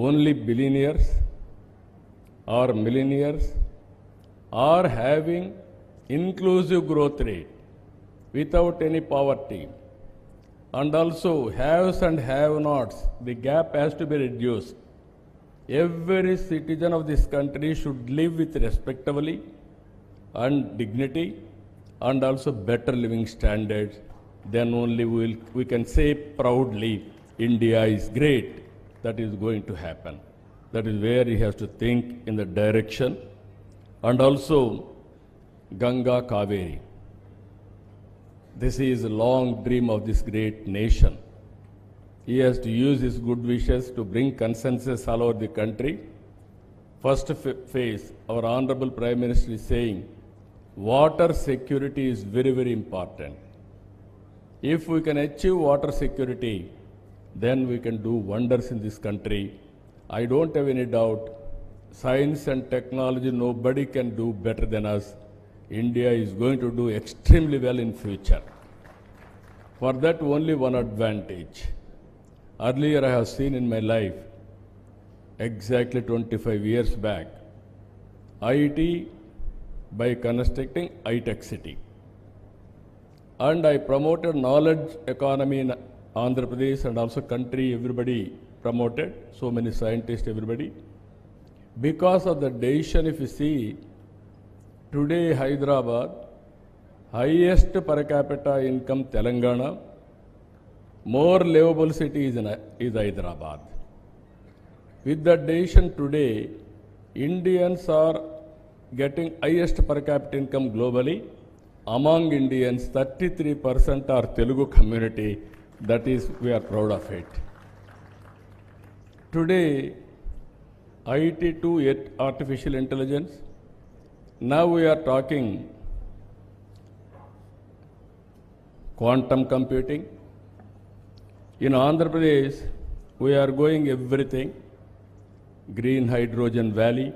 only billionaires or millionaires are having inclusive growth rate without any poverty, and also haves and have-nots, the gap has to be reduced. Every citizen of this country should live with respectably and dignity and also better living standards. Then only we can say proudly, India is great. That is going to happen. That is where he has to think in the direction. And also Ganga Kaveri. This is a long dream of this great nation. He has to use his good wishes to bring consensus all over the country. First phase, our Honorable Prime Minister is saying, water security is very, very important. If we can achieve water security, then we can do wonders in this country. I don't have any doubt, science and technology, nobody can do better than us. India is going to do extremely well in future. For that, only one advantage. Earlier, I have seen in my life, exactly 25 years back, IIT by constructing iTech City. And I promoted knowledge economy in Andhra Pradesh and also country, everybody promoted, so many scientists, everybody. Because of the decision, if you see, today Hyderabad, highest per capita income Telangana, more livable city is Hyderabad. With that decision today, Indians are getting highest per capita income globally. Among Indians, 33% are Telugu community. That is, we are proud of it. Today, IT to artificial intelligence. Now we are talking quantum computing. In Andhra Pradesh, we are going everything. Green hydrogen valley.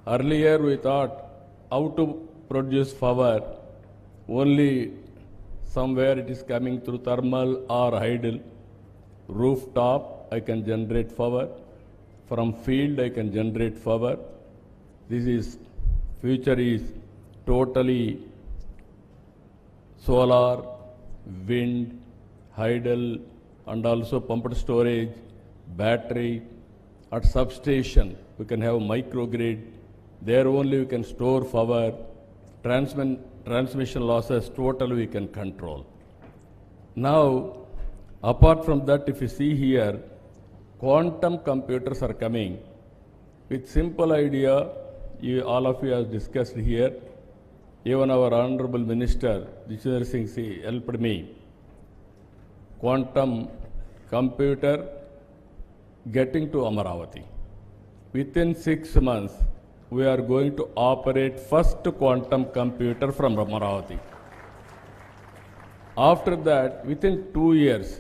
Earlier we thought how to produce power, only somewhere it is coming through thermal or hydel. Rooftop, I can generate power. From field, I can generate power. This is, future is totally solar, wind, hydel, and also pumped storage, battery. At substation, we can have microgrid. There only we can store power. Transmission losses, totally we can control. Now, apart from that, if you see here, quantum computers are coming. With simple idea, all of you have discussed here. Even our Honorable Minister, Jitendra Singh, helped me. Quantum computer getting to Amaravati. Within 6 months, we are going to operate first quantum computer from Amaravati. After that, within 2 years,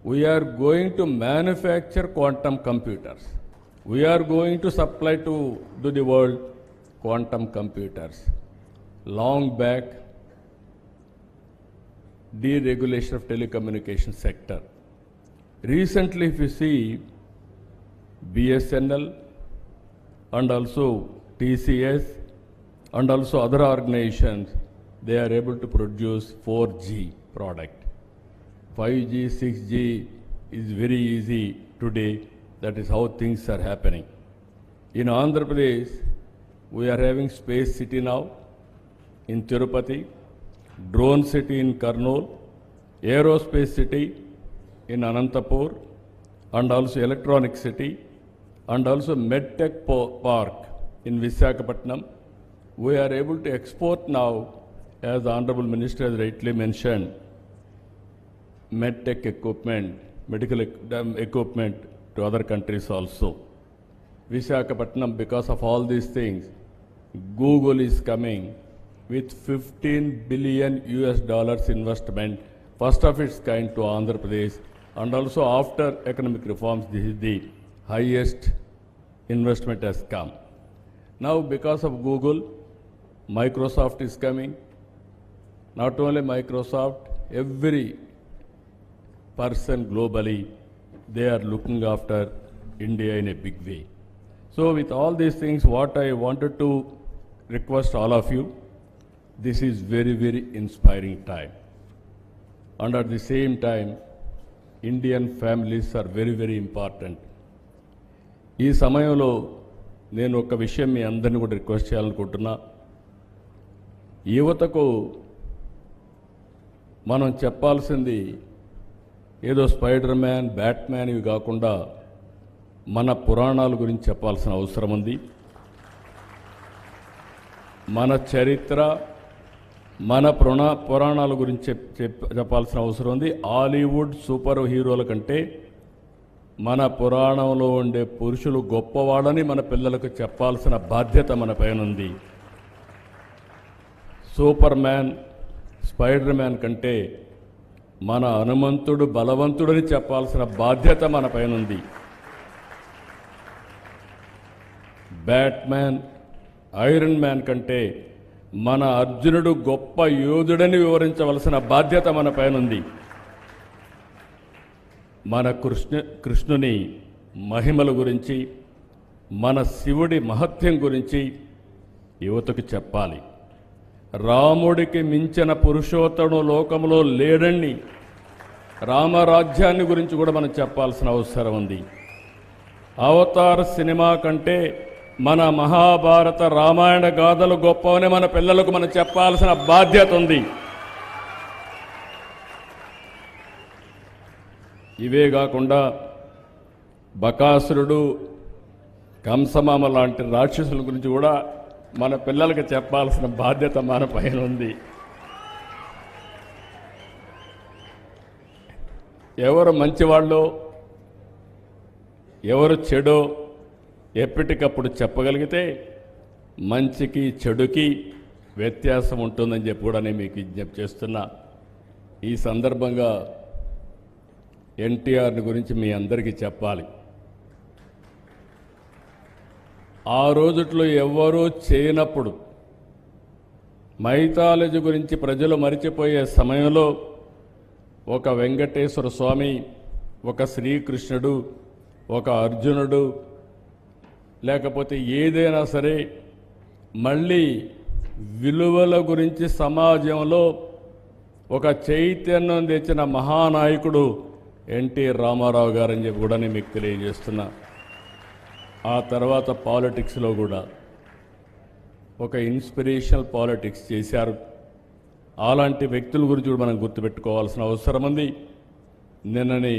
we are going to manufacture quantum computers. We are going to supply to the world quantum computers. Long back, deregulation of telecommunication sector. Recently, if you see, BSNL and also TCS and also other organizations, they are able to produce 4G product. 5G, 6G is very easy today. That is how things are happening. In Andhra Pradesh, we are having Space City now in Tirupati, Drone City in Kurnool, Aerospace City in Anantapur, and also Electronic City, and also MedTech Park in Visakhapatnam. We are able to export now, as the Honorable Minister has rightly mentioned, MedTech equipment, medical equipment to other countries also. Visakhapatnam, because of all these things, Google is coming with $15 billion investment, first of its kind to Andhra Pradesh, and also after economic reforms, this is the highest investment has come. Now, because of Google, Microsoft is coming. Not only Microsoft, every person globally, they are looking after India in a big way. So with all these things, what I wanted to request all of you, this is very, very inspiring time. And at the same time, Indian families are very, very important. ఈ సమయంలో నేను ఒక విషయం మీ అందరిని కూడా request చేయాలనుకుంటున్నా. యువతకు మనం చెప్పాల్సింది ఏదో స్పైడర్ మ్యాన్, బ్యాట్మ్యాన్ ఇవి కాకుండా మన పురాణాల గురించి చెప్పాల్సిన అవసరం ఉంది. మన చరిత్ర, మన పురాణాల గురించి చెప్పాల్సిన అవసరం ఉంది. హాలీవుడ్ సూపర్ హీరోల కంటే మన పురాణంలో ఉండే పురుషులు గొప్పవాళ్ళని మన పిల్లలకు చెప్పాల్సిన బాధ్యత మన పైన ఉంది. సూపర్ మ్యాన్, స్పైడర్ మ్యాన్ కంటే మన హనుమంతుడు బలవంతుడని చెప్పాల్సిన బాధ్యత మన పైన ఉంది. బ్యాట్మ్యాన్, ఐరన్ మ్యాన్ కంటే మన అర్జునుడు గొప్ప యోధుడని వివరించవలసిన బాధ్యత మన పైన ఉంది. మన కృష్ణుని మహిమల గురించి, మన శివుడి మహత్యం గురించి యువతకు చెప్పాలి. రాముడికి మించిన పురుషోత్తముడు లోకంలో లేడని రామరాజ్యాన్ని గురించి కూడా మనం చెప్పాల్సిన అవసరం ఉంది. అవతార్ సినిమా కంటే మన మహాభారత రామాయణ గాథలు గొప్పవని మన పిల్లలకు మనం చెప్పాల్సిన బాధ్యత ఉంది. ఇవే కాకుండా బకాసురుడు, కంసమామ లాంటి రాక్షసుల గురించి కూడా మన పిల్లలకు చెప్పాల్సిన బాధ్యత మన పైన ఉంది. ఎవరు మంచివాళ్ళో ఎవరు చెడో ఎప్పటికప్పుడు చెప్పగలిగితే మంచికి చెడుకి వ్యత్యాసం ఉంటుందని చెప్పి కూడా నేను మీకు విజ్ఞప్తి చేస్తున్నా. ఈ సందర్భంగా ఎన్టీఆర్ని గురించి మీ అందరికీ చెప్పాలి. ఆ రోజుట్లో ఎవ్వరూ చేయనప్పుడు, మైథాలజీ గురించి ప్రజలు మరిచిపోయే సమయంలో ఒక వెంకటేశ్వర స్వామి, ఒక శ్రీకృష్ణుడు, ఒక అర్జునుడు, లేకపోతే ఏదైనా సరే మళ్ళీ విలువల గురించి సమాజంలో ఒక చైతన్యం తెచ్చిన మహానాయకుడు ఎన్టీ రామారావు గారని చెప్పి కూడా నేను మీకు తెలియజేస్తున్నా. ఆ తర్వాత పాలిటిక్స్లో కూడా ఒక ఇన్స్పిరేషనల్ పాలిటిక్స్ చేశారు. అలాంటి వ్యక్తుల గురించి కూడా మనం గుర్తుపెట్టుకోవాల్సిన అవసరం ఉంది. నిన్నని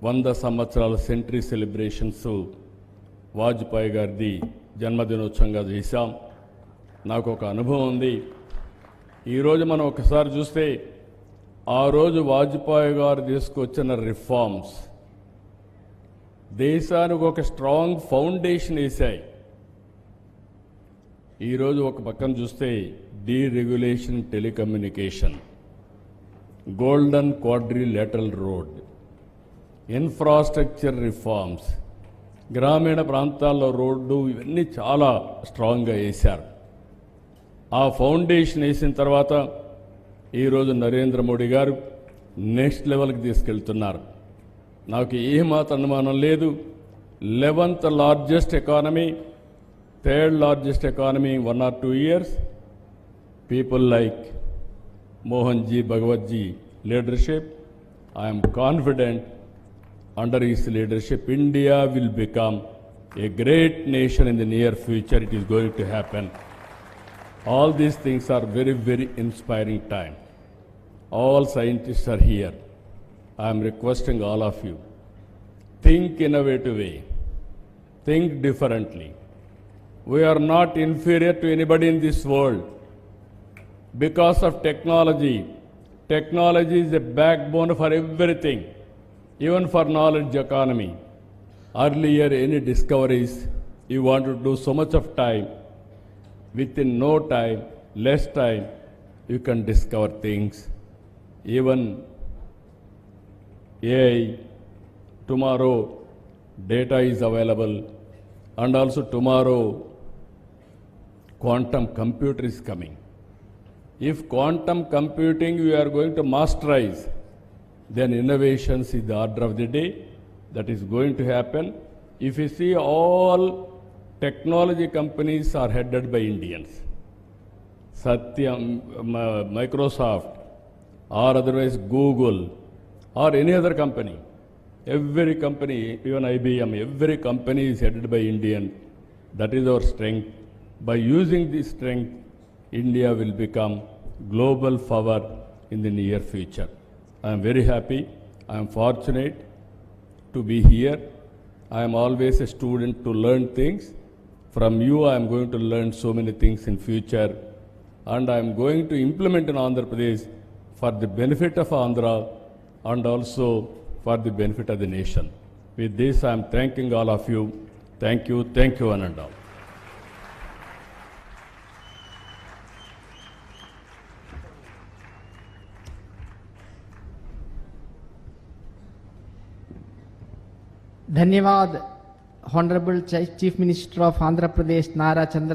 100 సంవత్సరాల సెంటరీ సెలబ్రేషన్స్ వాజ్పేయి గారిది జన్మదినోత్సవంగా చేశాం. నాకు ఒక అనుభవం ఉంది. ఈరోజు మనం ఒకసారి చూస్తే ఆ రోజు వాజ్పేయి గారు తీసుకొచ్చిన రిఫార్మ్స్ దేశానికి ఒక స్ట్రాంగ్ ఫౌండేషన్ వేశాయి. ఈరోజు ఒక పక్కన చూస్తే deregulation telecommunication, golden quadrilateral road, infrastructure reforms, గ్రామీణ ప్రాంతాల్లో రోడ్డు, ఇవన్నీ చాలా స్ట్రాంగ్గా వేశారు. ఆ ఫౌండేషన్ వేసిన తర్వాత ఈరోజు నరేంద్ర మోడీ గారు నెక్స్ట్ లెవెల్కి తీసుకెళ్తున్నారు. నాకు ఏమాత్రం అనుమానం లేదు. 11th largest economy, 3rd largest economy in 1 or 2 years. People like Mohan Ji, Bhagwat Ji leadership, I am confident under his leadership India will become a great nation in the near future. It is going to happen. All these things are very, very inspiring time. All scientists are here. I am requesting all of you, think innovative way, think differently. We are not inferior to anybody in this world because of technology. Technology is a backbone for everything, even for knowledge economy. Earlier, any discoveries, you want to do so much of time. Within no time, less time, you can discover things. Even AI, tomorrow data is available, and also tomorrow quantum computer is coming. If quantum computing we are going to masterize, then innovations is the order of the day. that is going to happen. If you see, all technology companies are headed by Indians. Satya, Microsoft, or otherwise Google, or any other company. Every company, even IBM, every company is headed by Indian. That is our strength. By using this strength, India will become global power in the near future. I am very happy. I am fortunate to be here. I am always a student to learn things. From you, I am going to learn so many things in future. And I am going to implement in Andhra Pradesh for the benefit of Andhra and also for the benefit of the nation. With this, I am thanking all of you. Thank you, one and all. धन्यवाद Honorable Chief Minister of Andhra Pradesh Nara Chandra